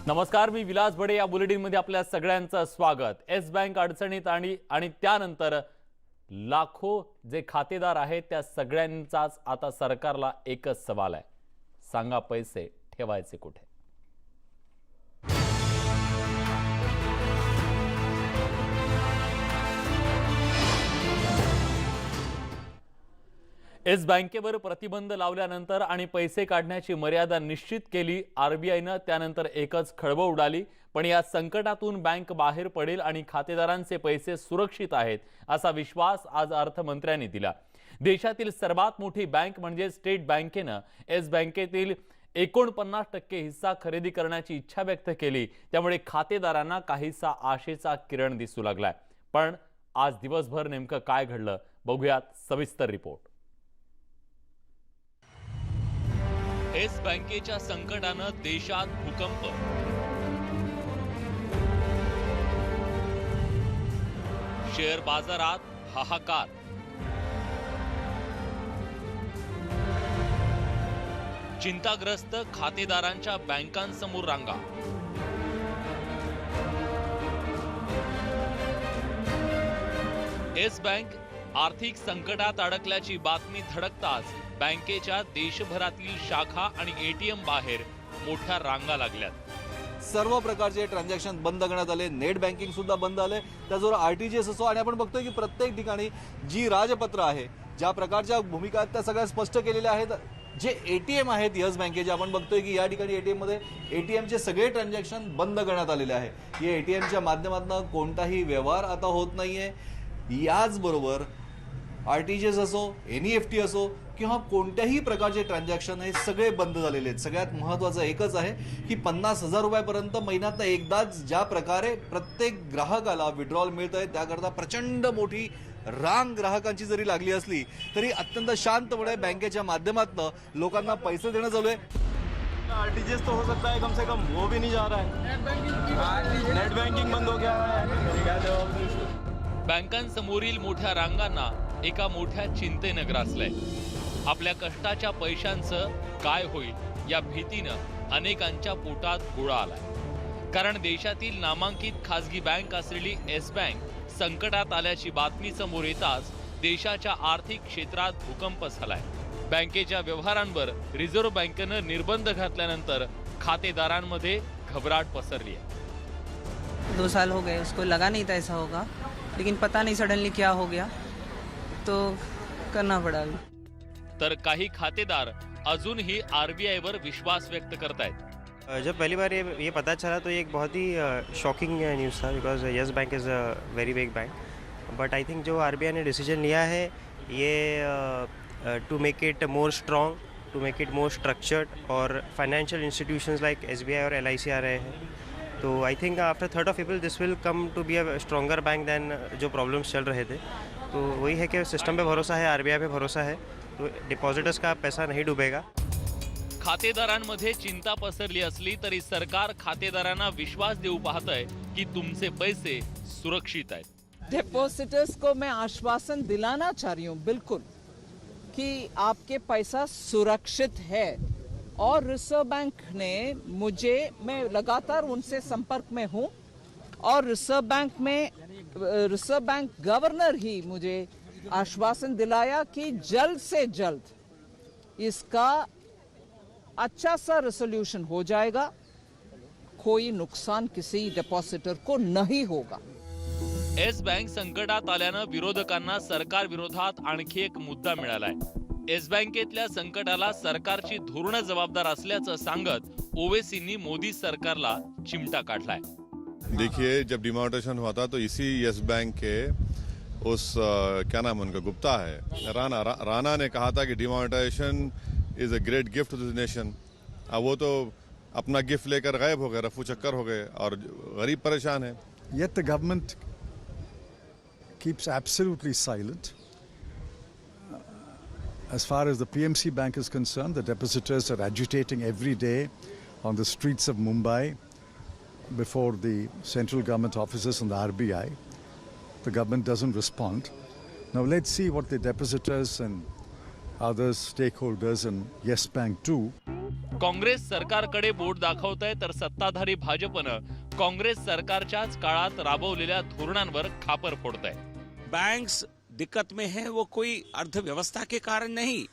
नमस्कार, मी विलास बडे. या बुलेटिनमध्ये आपल्या सगळ्यांचं स्वागत. येस बँक अडचणीत आणि त्यानंतर लाखो जे खातेदार आहेत त्या सगळ्यांचाच आता सरकारला एकच सवाल आहे. सांगा पैसे ठेवायचे कुठे? येस बँकेवर प्रतिबंध लावल्यानंतर आणि पैसे काढण्याची मर्यादा निश्चित केली आरबीआयनं, त्यानंतर एकच खळबळ उडाली. पण या संकटातून बँक बाहेर पडेल आणि खातेदारांचे पैसे सुरक्षित आहेत असा विश्वास आज अर्थमंत्र्यांनी दिला. देशातील सर्वात मोठी बँक म्हणजे स्टेट बँकेनं येस बँकेतील 49% हिस्सा खरेदी करण्याची इच्छा व्यक्त केली. त्यामुळे खातेदारांना काहीसा आशेचा किरण दिसू लागलाय. पण आज दिवसभर नेमकं काय घडलं बघूयात सविस्तर रिपोर्ट. येस बँकेच्या संकटानं देशात भूकंप. शेअर बाजारात हाहाकार. चिंताग्रस्त खातेदारांच्या बँकांसमोर रांगा. येस बँक आर्थिक संकटात अडकल्याची बातमी धडकताच बँकेच्या देशभरातील शाखा आणि एटीएम बाहेर मोठ्या रांगा लागल्यात. सर्व प्रकारचे ट्रान्झॅक्शन बंद करण्यात आले. नेट बँकिंग सुद्धा बंद आले. त्याचबरोबर आरटीजीएस असो आणि आपण बघतोय की प्रत्येक ठिकाणी जी राजपत्र आहे, ज्या प्रकारच्या भूमिका आहेत त्या सगळ्या स्पष्ट केलेल्या आहेत. जे एटीएम आहेत येस बँकेचे, आपण बघतोय की या ठिकाणी एटीएम मध्ये एटीएमचे सगळे ट्रान्झॅक्शन बंद करण्यात आलेले आहे. या एटीएमच्या माध्यमातून कोणताही व्यवहार आता होत नाहीये. याचबरोबर आरटीजीएस असो, एनईएफटी असो किंवा कोणत्याही प्रकारचे ट्रान्झॅक्शन हे सगळे बंद झालेले आहेत. सगळ्यात महत्त्वाचं एकच आहे की 50,000 रुपयापर्यंत महिन्यातनं एकदाच ज्या प्रकारे प्रत्येक ग्राहकाला विड्रॉल मिळत आहे, त्याकरता प्रचंड मोठी रांग ग्राहकांची जरी लागली असली तरी अत्यंत शांतपणे बँकेच्या माध्यमातून लोकांना पैसे देणं चालू आहे. आरटीजीएस तो हो सकता है, कम से कम वो भी नहीं जा रहा है. नेट बैंकिंग बंद हो गया है. बँकांसमोरील मोठ्या रांगांना एका मोठ्या चिंतेनं ग्रासलंय. आपल्या कष्टाच्या पैशांचं काय होईल या भीतीनं अनेकांच्या पोटात गोळा आलाय. कारण देशातील नामांकित खासगी बँक असलेली येस बँक संकटात आल्याची बातमी समोर येताच देशाच्या आर्थिक क्षेत्रात भूकंप झालाय. बँकेच्या व्यवहारांवर रिझर्व्ह बँकेनं निर्बंध घातल्यानंतर खातेदारांमध्ये घबराट पसरली आहे. 2 साल हो गए, उसको लगा नहीं था ऐसा होगा, लेकिन पता नहीं सडनली क्या हो गया तो करना पड़ा अभी. तर काही खातेदार अजूनही आरबीआयवर विश्वास व्यक्त करतायत. जब पहली बार ये पता चला तो ये एक बहुत ही शॉकिंग न्यूज़ था, because yes bank is a very big bank. But I think जो आरबीआई ने डिसीजन लिया है ये to make it more strong, to make it more structured, और फाइनेंशियल इंस्टीट्यूशंस लाइक एसबीआई और एलआईसी आ रहे हैं. तो I think after 3rd of April this will come to be a stronger bank than जो प्रॉब्लम्स चल रहे थे. तो वही है कि सिस्टम पे भरोसा है, आरबीआई पे भरोसा है, तो डिपॉजिटर्स का पैसा नहीं डूबेगा. खातेदारांमध्ये चिंता पसरली असली तरी सरकार खातेदारांना विश्वास देऊ पाहतंय की तुमचे पैसे सुरक्षित आहेत. डिपॉजिटर्स को मैं आश्वासन दिलाना चाह रही हूँ बिल्कुल कि आपके पैसा सुरक्षित है. और रिजर्व बैंक ने मैं लगातार उनसे संपर्क में हूँ, और रिजर्व बैंक गवर्नर ही मुझे आश्वासन दिलाया कि जल्द से जल्द इसका अच्छा सा रेसोल्यूशन हो जाएगा, कोई नुकसान किसी डिपॉजिटर को नहीं होगा. येस बँक संकटात आल्यानं विरोधकांना सरकार विरोधात आणखी एक मुद्दा मिळालाय. येस बँकेतल्या संकटाला सरकारची धोरणं जबाबदार असल्याचं सांगत ओवेसींनी मोदी सरकारला चिमटा काढलाय. देखिए, जब डिमोनेटाइजेशन हुआ था तो इसी येस बैंक के उस क्या नाम उनका, गुप्ता है, राणा ने कहा था कि demonetization is a great gift to this nation. अब वो तो अपना गिफ्ट लेकर गायब हो गए, रफू चक्कर हो गए और गरीब परेशान है. Yet the government keeps absolutely silent. As far as the PMC Bank is concerned, the depositors are agitating every day on the streets of Mumbai before the central government offices and the RBI. The government doesn't respond. Now let's see what the depositors and other stakeholders and Yes Bank too. Congress सरकारकडे बोट दाखवतंय तर सत्ताधारी भाजपनं काँग्रेस सरकारच्याच काळात राबवलेल्या धोरणांवर खापर फोडतंय. Banks दिक्कत में है वो कोई अर्थव्यवस्था के कारण नहीं,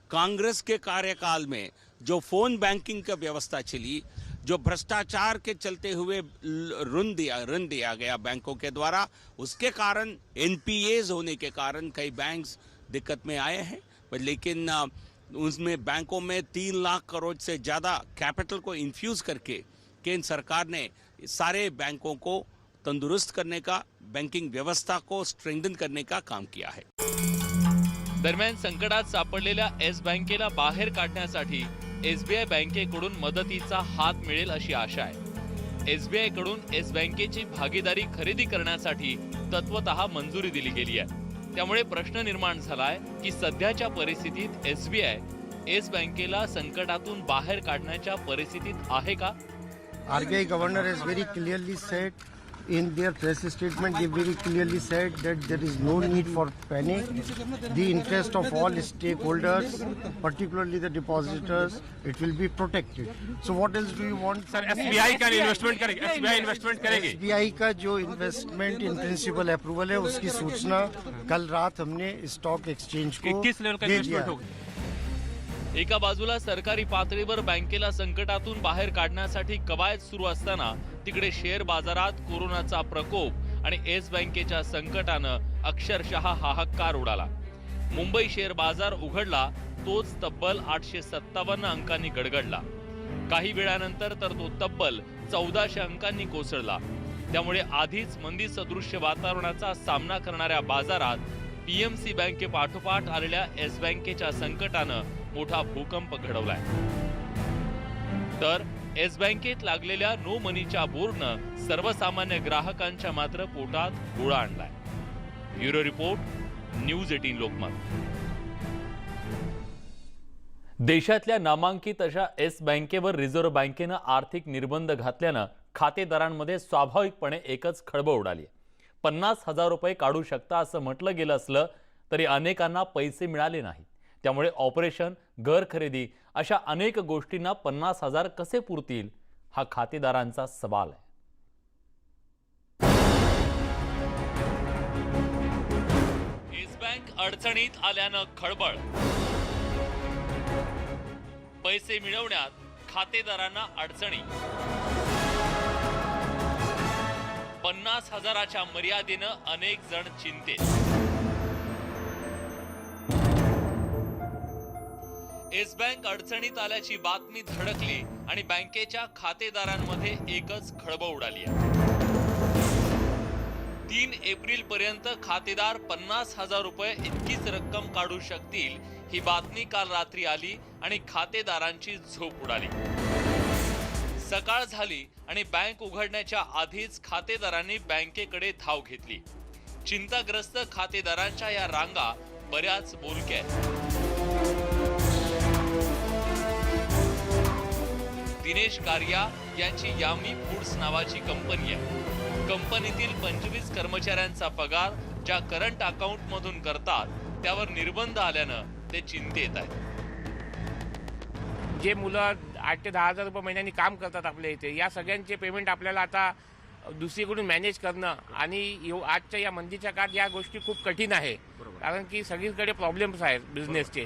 कांग्रेस के कार्यकाल में जो फोन बैंकिंग का व्यवस्था चली, जो भ्रष्टाचार के चलते हुए ऋण दिया गया बैंकों के द्वारा, उसके कारण एनपीएज होने के कारण कई बैंक्स दिक्कत में आए हैं. लेकिन उसमें बैंकों में 3 लाख करोड़ से ज़्यादा कैपिटल को इन्फ्यूज़ करके केंद्र सरकार ने सारे बैंकों को तंदुरुस्त करने का, बैंकिंग व्यवस्था को स्ट्रेंथन करने का काम किया है. दरम्यान संकटात सापडलेल्या येस बँकेला बाहेर काढण्यासाठी एसबीआय बँकेकडून मदतीचा हात मिळेल अशी आशा आहे. एसबीआय कडून येस बँकेची भागीदारी खरेदी करण्यासाठी तत्वतः मंजुरी दिली गेली आहे. त्यामुळे प्रश्न निर्माण झालाय की सध्याच्या परिस्थितीत एसबीआय येस बँकेला संकटातून बाहेर काढण्याच्या परिस्थितीत आहे का? RBI governor has very clearly said in their press statement, they very clearly said that there is no need for panic. The interest of all stakeholders, particularly the depositors, it will be protected. So what else do you want? Sir SBI का investment करेगी, SBI investment करेगी. SBI का जो investment in principle approval है उसकी सूचना कल रात हमने स्टॉक एक्सचेंज को किस लेवल का दे इन्वेस्टमेंट दिया. होगा? एका बाजूला सरकारी पातळीवर बँकेला संकटातून बाहेर काढण्यासाठी कवायत सुरू असताना तिकडे शेअर बाजारात कोरोनाचा प्रकोप आणि येस बँकेच्या संकटानं अक्षरशः हाहाकार उडाला. मुंबई शेअर बाजार उघडला तोच तब्बल 857 अंकांनी गडगडला. काही वेळानंतर तर तो तब्बल 1400 अंकांनी कोसळला. त्यामुळे आधीच मंदी सदृश्य वातावरणाचा सामना करणाऱ्या बाजारात पीएमसी बँकेपाठोपाठ आलेल्या येस बँकेच्या संकटानं मोठा भूकंप घडवलाय. तर येस बँकेत लागलेल्या नो मनीच्या बोर्डनं सर्वसामान्य ग्राहकांच्या मात्र पोटात गोळा आणलाय. Bureau report, news 18 Lokmat. देशातल्या नामांकित अशा येस बँकेवर रिझर्व्ह बँकेनं आर्थिक निर्बंध घातल्यानं खातेदारांमध्ये स्वाभाविकपणे एकच खळबळ उडाली. 50,000 रुपये काढू शकता असं म्हटलं गेलं असलं तरी अनेकांना पैसे मिळाले नाहीत. त्यामुळे ऑपरेशन, घर खरेदी अशा अनेक गोष्टींना 50,000 कसे पुरतील हा खातेदारांचा सवाल आहे. येस बँक अडचणीत आल्यानं खळबळ. पैसे मिळवण्यात खातेदारांना अडचणी. 50,000च्या मर्यादेनं अनेक जण चिंतेत. येस बँक अडचणीत आल्याची बातमी धडकली आणि बँकेच्या खातेदारांमध्ये एकच खळबळ उडाली आहे. 3 एप्रिल पर्यंत खातेदार 50,000 रुपये इतकीच रक्कम काढू शकतील ही बातमी काल रात्री आली आणि खातेदारांची झोप उडाली. सकाळ झाली आणि बँक उघडण्याच्या आधीच खातेदारांनी बँकेकडे धाव घेतली. चिंताग्रस्त खातेदारांच्या या रांगा बऱ्याच बोलक्या आहेत. दिनेश कारिया यांची यामी फूड्स नावाची कंपनी आहे. कंपनीतील 25 कर्मचाऱ्यांचा पगार ज्या करंट अकाउंट मधून करतात त्यावर निर्बंध आल्यानं ते चिंतेत आहेत. जे मुलं 8 ते 10,000 रुपये महिन्यानी काम करतात आपल्या इथे, या सगळ्यांचे पेमेंट आपल्याला आता दुसरीकडून मॅनेज करणं आणि आजच्या या मंदीच्या काळात या गोष्टी खूप कठीण आहे. कारण की सगळीकडे प्रॉब्लेम्स आहेत बिझनेसचे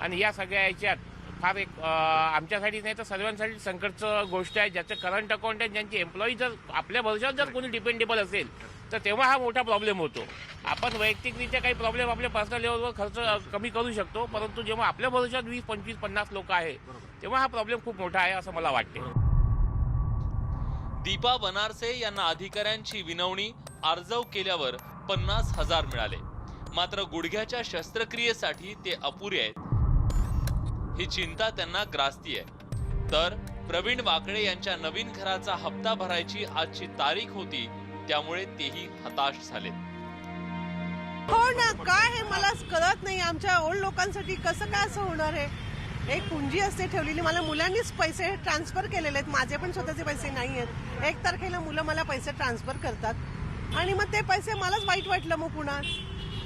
आणि या सगळ्या याच्यात फार एक आमच्यासाठी नाही तर सर्वांसाठी संकटचं गोष्ट आहे. ज्याचं करंट अकाउंट आहे, ज्यांची एम्प्लॉई जर आपल्या भरोशावर जर कोणी डिपेंडेबल असेल तर तेव्हा हा मोठा प्रॉब्लेम होतो. आपण वैयक्तिकरित्या काही प्रॉब्लेम आपल्या पर्सनल लेवलवर खर्च कमी करू शकतो, परंतु जेव्हा आपल्या भरोशावर 20, 25, 50 लोक आहे तेव्हा हा प्रॉब्लेम खूप मोठा आहे असं मला वाटते. दीपा बनारसे यांना अधिकाऱ्यांची विनवणी, अर्जव केल्यावर 50,000 मिळाले. मात्र गुडघ्याच्या शस्त्रक्रियेसाठी ते अपुरे आहेत ही चिंता त्यांना ग्रासती आहे. तर प्रवीण वाकळे यांच्या नवीन घराचा हप्ता भरायची आजची तारीख होती, त्यामुळे तेही हताश झाले. हो ना, काय हे मला कळत नाही. आमच्या ओल्ड लोकांसाठी कसं काय असं होणार आहे. एक पुंजी असते ठेवलेली, मला मुलांनीच पैसे ट्रान्सफर केलेले आहेत, माझे पण स्वतःचे पैसे नाही आहेत. 1 तारखेला मुलं मला पैसे ट्रान्सफर करतात आणि मग ते पैसे मलाच वाईट वाटलं. मग पुन्हा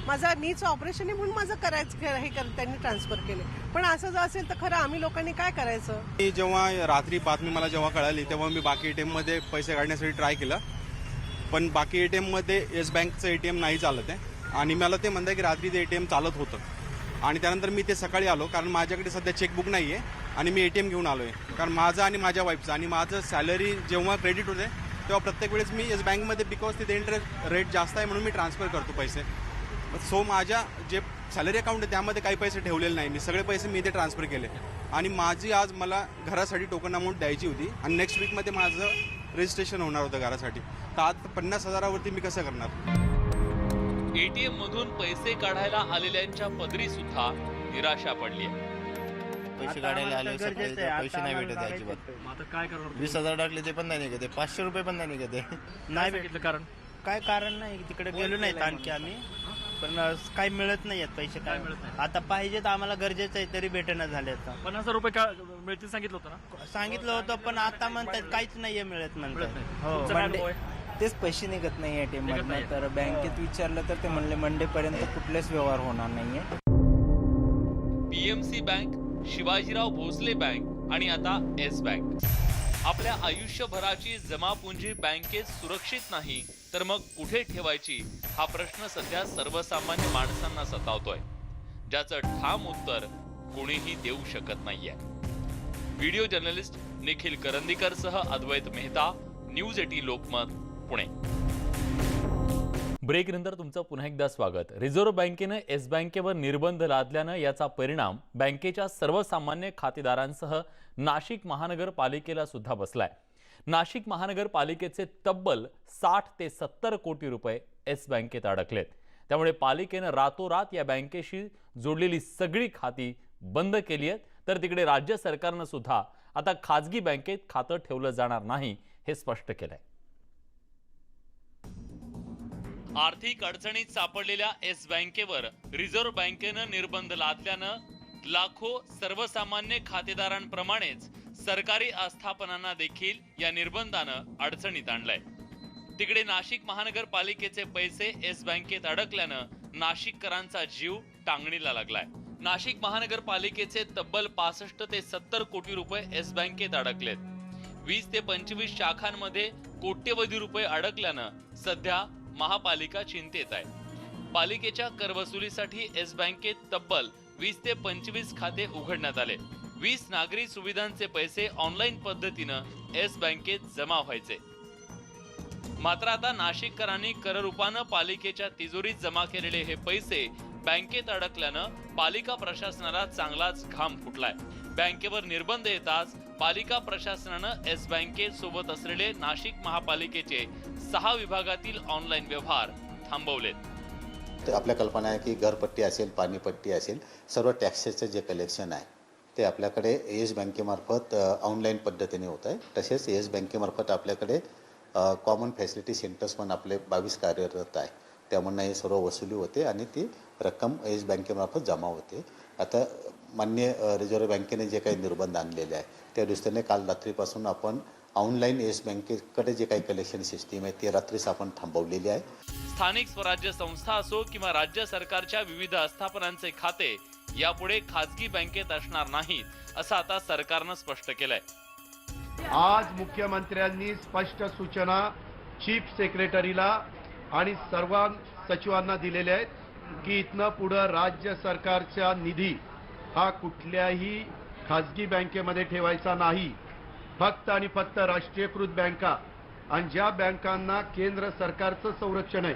माझा नीचं ऑपरेशन आहे म्हणून माझं त्यांनी ट्रान्सफर केले. पण असं जर असेल तर खरं आम्ही लोकांनी काय करायचं? जेव्हा रात्री बातमी मला जेव्हा कळाली तेव्हा मी बाकी ATM मध्ये पैसे काढण्यासाठी ट्राय केलं, पण बाकी ATM मध्ये येस बँकचं ATM नाही चालत आहे आणि मला ते म्हणतं की रात्री ते ATM चालत होतं आणि त्यानंतर मी ते सकाळी आलो कारण माझ्याकडे सध्या चेकबुक नाही आहे आणि मी ATM घेऊन आलो आहे कारण माझं आणि माझ्या वाईफचं आणि माझं सॅलरी जेव्हा क्रेडिट होते तेव्हा प्रत्येक वेळेस मी येस बँकमध्ये बिकॉज तिथे इंटरेस्ट रेट जास्त आहे म्हणून मी ट्रान्सफर करतो पैसे. सो माझ्या जे सॅलरी अकाउंट आहे त्यामध्ये काही पैसे ठेवलेले नाही, मी सगळे पैसे मी इथे ट्रान्सफर केले आणि माझी आज मला घरासाठी टोकन अमाऊंट द्यायची होती आणि नेक्स्ट वीकमध्ये माझं रजिस्ट्रेशन होणार होतं घरासाठी, तर आज 50,000वरती मी कसं करणार? ATM मधून पैसे काढायला आलेल्यांच्या पदरी सुद्धा निराशा पडली आहे. पैसे काढायला आले पैसे नाही भेटत अजिबात. आता काय करणार? 20,000 टाकले ते पण नाही निघते, 500 रुपये पण नाही निघते. नाही भेटलं कारण काय कारण नाही, तिकडे गेलो नाहीत आणखी आम्ही, पण काही मिळत नाही आहेत पैसे. काय मिळत नाही? आता पाहिजे तर आम्हाला गरजेचं आहे तरी भेटेना झाले. आता 50,000 रुपये का मिळतील सांगितलं होतं ना? सांगितलं होतं पण आता म्हणतात काहीच नाहीये मिळत म्हणतात. हो, तेच पैसे निघत नाही ATM मधनं. तर बँकेत विचारलं तर ते म्हणले मंडे पर्यंत कुठलेच व्यवहार होणार नाहीये. PMC bank, Shivajirao Bhosale bank आणि आता येस बँक. आपल्या आयुष्यभराची जमापुंजी बँकेत सुरक्षित नाही तर मग कुठे ठेवायची हा प्रश्न सध्या सर्वसामान्य माणसांना सतावतोय, ज्याचं ठाम उत्तर कोणीही देऊ शकत नाहीये. व्हिडिओ जर्नलिस्ट निखिल करंदीकर सह अद्वैत मेहता, न्यूज 18 लोकमत, पुणे. ब्रेक नंतर तुमचं पुन्हा एकदा स्वागत. रिझर्व्ह बँकेनं येस बँकेवर निर्बंध लादल्यानं याचा परिणाम बँकेच्या सर्वसामान्य खातेदारांसह नाशिक महानगरपालिकेला सुद्धा बसलाय. नाशिक महानगरपालिकेचे तब्बल 60 ते 70 कोटी रुपये येस बँकेत अडकलेत. त्यामुळे पालिकेनं रातोरात या बँकेशी जोडलेली सगळी खाती बंद केली आहेत, तर तिकडे राज्य सरकारनं सुद्धा आता खाजगी बँकेत खातं ठेवलं जाणार नाही हे स्पष्ट केलंय. आर्थिक अडचणीत सापडलेल्या येस बँकेवर रिझर्व्ह बँकेनं निर्बंध लादल्यानं लाखो सर्वसामान्य खातेदारांप्रमाणेच सरकारी आस्थापनांना देखील या निर्बंधानं अडचणीत आणलंय. तिकडे नाशिक महानगरपालिकेचे पैसे येस बँकेत अडकल्यानं नाशिककरांचा जीव टांगणीला लागलाय. नाशिक महानगरपालिकेचे तब्बल 65 ते 70 कोटी रुपये येस बँकेत अडकलेत. 20 ते 25 शाखांमध्ये कोट्यवधी रुपये अडकल्यानं सध्या महापालिका चिंतेत आहे. पालिकेच्या करवसुलीसाठी येस बँकेत तब्बल 20 ते 25 खाते उघडण्यात आले. 20 नागरी सुविधांचे पैसे ऑनलाईन पद्धतीनं येस बँकेत जमा व्हायचे. मात्र आता नाशिककरांनी कररूपानं पालिकेच्या तिजोरीत जमा केलेले हे पैसे बँकेत अडकल्यानं पालिका प्रशासनाला चांगलाच घाम फुटलाय. बँकेवर निर्बंध येताच पालिका प्रशासनानं येस बँकेत सोबत असलेले नाशिक महापालिकेचे 6 विभागातील ऑनलाईन व्यवहार थांबवलेत. आपल्या कल्पना आहे की घरपट्टी असेल, पाणीपट्टी असेल, सर्व टॅक्सेसचं जे कलेक्शन आहे ते आपल्याकडे येस बँकेमार्फत ऑनलाईन पद्धतीने होत आहे. तसेच येस बँकेमार्फत आपल्याकडे कॉमन फॅसिलिटी सेंटर्स पण आपले 22 कार्यरत आहे. त्यामुळे हे सर्व वसुली होते आणि ती रक्कम येस बँकेमार्फत जमा होते. आता मान्य रिझर्व्ह बँकेने जे काही निर्बंध आणलेले आहे त्या दृष्टीने काल रात्रीपासून आपण ऑनलाईन येस बँकेकडे जे काही कलेक्शन सिस्टीम आहे ती रात्रीच आपण थांबवलेली आहे. स्थानिक स्वराज्य संस्था असो किंवा राज्य सरकारच्या विविध आस्थापनांचे खाते यापुढे खाजगी बँकेत असणार नाहीत असं आता सरकारनं स्पष्ट केलंय. आज मुख्यमंत्र्यांनी स्पष्ट सूचना चीफ सेक्रेटरीला आणि सर्व सचिवांना दिलेल्या आहेत की इथनं पुढे राज्य सरकारचा निधी हा कुठल्याही खाजगी बँकेमध्ये ठेवायचा नाही. फक्त आणि फक्त राष्ट्रीयकृत बँका आणि ज्या बँकांना केंद्र सरकारचं संरक्षण आहे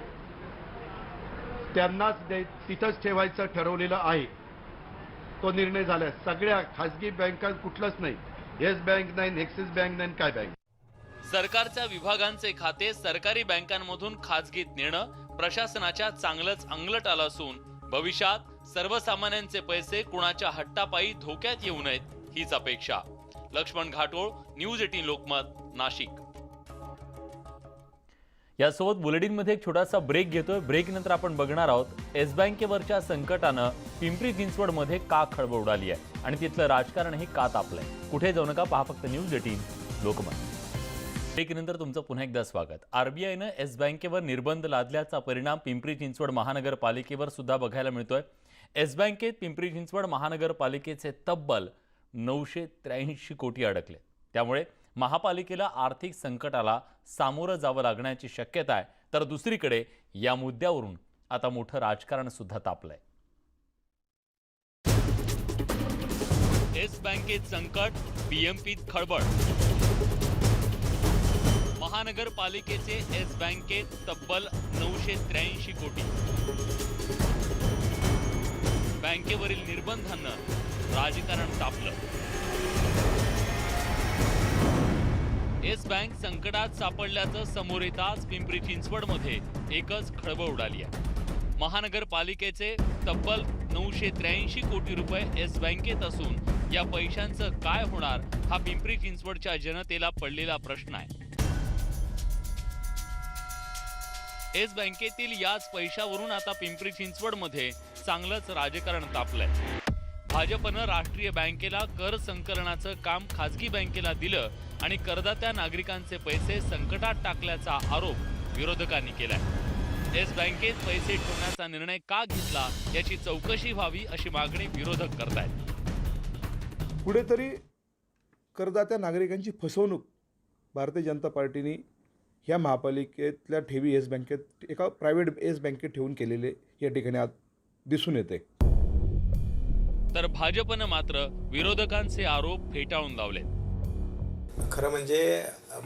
त्यांनाच तिथंच ठेवायचं ठरवलेलं आहे. तो निर्णय झाला. सगळ्या खाजगी बँका कुठलंच नाही, येस बँक नाही, ॲक्सिस बँक नाही, काय बँक. सरकारच्या विभागांचे खाते सरकारी बँकांमधून खाजगीत नेणं प्रशासनाच्या चांगलंच अंगलट आलं असून भविष्यात सर्वसामान्यांचे पैसे कुणाच्या हट्टापायी धोक्यात येऊ नयेत हीच अपेक्षा. लक्ष्मण घाटोळ, न्यूज 18 लोकमत, नाशिक. यासोबत बुलेटिनमध्ये एक छोटासा ब्रेक घेतोय. ब्रेक नंतर आपण बघणार आहोत येस बँकेवरच्या संकटानं पिंपरी चिंचवडमध्ये का खळबळ उडाली आहे आणि तिथलं राजकारणही का तापलंय. कुठे जाऊ नका, पहा फक्त न्यूज 18 लोकमत. ब्रेकनंतर तुमचं पुन्हा एकदा स्वागत. आरबीआयनं येस बँकेवर निर्बंध लादल्याचा परिणाम पिंपरी चिंचवड महानगरपालिकेवर सुद्धा बघायला मिळतोय. येस बँकेत पिंपरी चिंचवड महानगरपालिकेचे तब्बल 983 कोटी अडकले. त्यामुळे महापालिकेला आर्थिक संकटाला सामोरं जावं लागण्याची शक्यता आहे. तर दुसरीकडे या मुद्द्यावरून आता मोठं राजकारण सुद्धा तापलंय. येस बँकेत संकट, पीएमपीत खळबळ. महानगरपालिकेचे येस बँकेत तब्बल 983 कोटी. बँकेवरील निर्बंधांनं राजकारण तापलं. येस बँक संकटात सापडल्याचं समोर येताच पिंपरी चिंचवडमध्ये एकच खळबळ उडाली आहे. महानगरपालिकेचे तब्बल 983 कोटी रुपये येस बँकेत असून या पैशांचं काय होणार हा पिंपरी चिंचवडच्या जनतेला पडलेला प्रश्न आहे. येस बँकेतील याच पैशावरून आता पिंपरी चिंचवडमध्ये चांगलंच राजकारण तापलंय. भाजपनं राष्ट्रीय बँकेला कर संकलनाचं काम खासगी बँकेला दिलं आणि करदात्या नागरिकांचे पैसे संकटात टाकल्याचा आरोप विरोधकांनी केलाय. येस बँकेत पैसे ठेवण्याचा निर्णय का घेतला याची चौकशी व्हावी अशी मागणी विरोधक करतायत. कुठेतरी करदात्या नागरिकांची फसवणूक भारतीय जनता पार्टीने ह्या महापालिकेतल्या ठेवी येस बँकेत एका प्रायव्हेट येस बँकेत ठेवून केलेले या ठिकाणी आज दिसून येते. तर भाजपनं मात्र विरोधकांचे आरोप फेटाळून लावले. खरं म्हणजे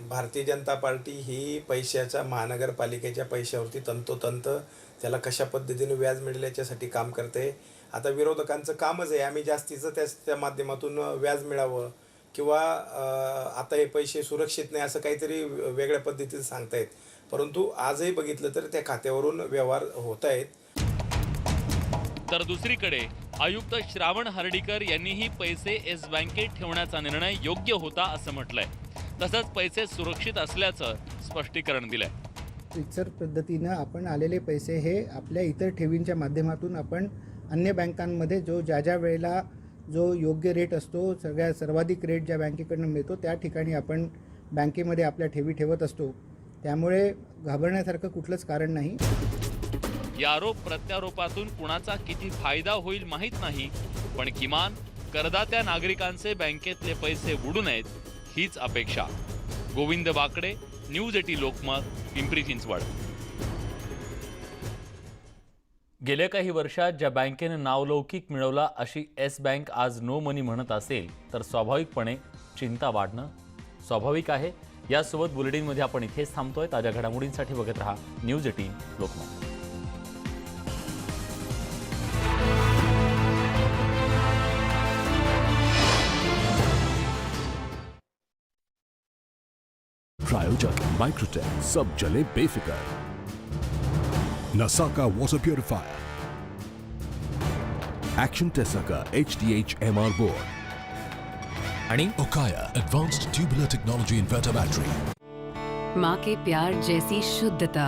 भारतीय जनता पार्टी ही पैशाच्या महानगरपालिकेच्या पैशावरती तंतोतंत त्याला कशा पद्धतीने व्याज मिळेल याच्यासाठी काम करते. आता विरोधकांचं कामच आहे आम्ही जास्तीचं त्या माध्यमातून व्याज मिळावं किंवा आता हे पैसे सुरक्षित नाही असं काहीतरी वेगळ्या पद्धतीने सांगतायत. परंतु आजही बघितलं तर त्या खात्यावरून व्यवहार होत आहेत. तर दुसरीकडे आयुक्त श्रावण हर्डीकर यांनीही पैसे येस बँकेत ठेवण्याचा निर्णय योग्य होता असं म्हटलंय. तसंच पैसे सुरक्षित असल्याचं स्पष्टीकरण दिलंय. इतर पद्धतीनं आपण आलेले पैसे हे आपल्या इतर ठेवींच्या माध्यमातून आपण अन्य बँकांमध्ये ज्या वेळेला जो योग्य रेट असतो सर्वाधिक रेट ज्या बँकेकडून मिळतो त्या ठिकाणी आपण बँकेमध्ये आपल्या ठेवी ठेवत असतो. त्यामुळे घाबरण्यासारखं कुठलंच कारण नाही. या आरोप प्रत्यारोपातून कुणाचा किती फायदा होईल माहीत नाही, पण किमान करदात्या नागरिकांचे बँकेतले पैसे बुडू नयेत हीच अपेक्षा. गोविंद बाकडे, न्यूज 18 लोकमत, पिंपरी चिंचवड. गेल्या काही वर्षात ज्या बँकेने नावलौकिक मिळवला अशी येस बँक आज नो मनी म्हणत असेल तर स्वाभाविकपणे चिंता वाढणं स्वाभाविक आहे. यासोबत बुलेटिनमध्ये आपण इथेच थांबतोय. ताज्या घडामोडींसाठी बघत रहा न्यूज 18 लोकमत. प्रायोजक माइक्रोटेक, सब जले बेफिक्र. नसाका वाटर प्यूरिफायर, एक्शन टेसाका HDH MR बोर्ड आणि Okaya advanced tubular technology inverter battery. माँ के प्यार जैसी शुद्धता,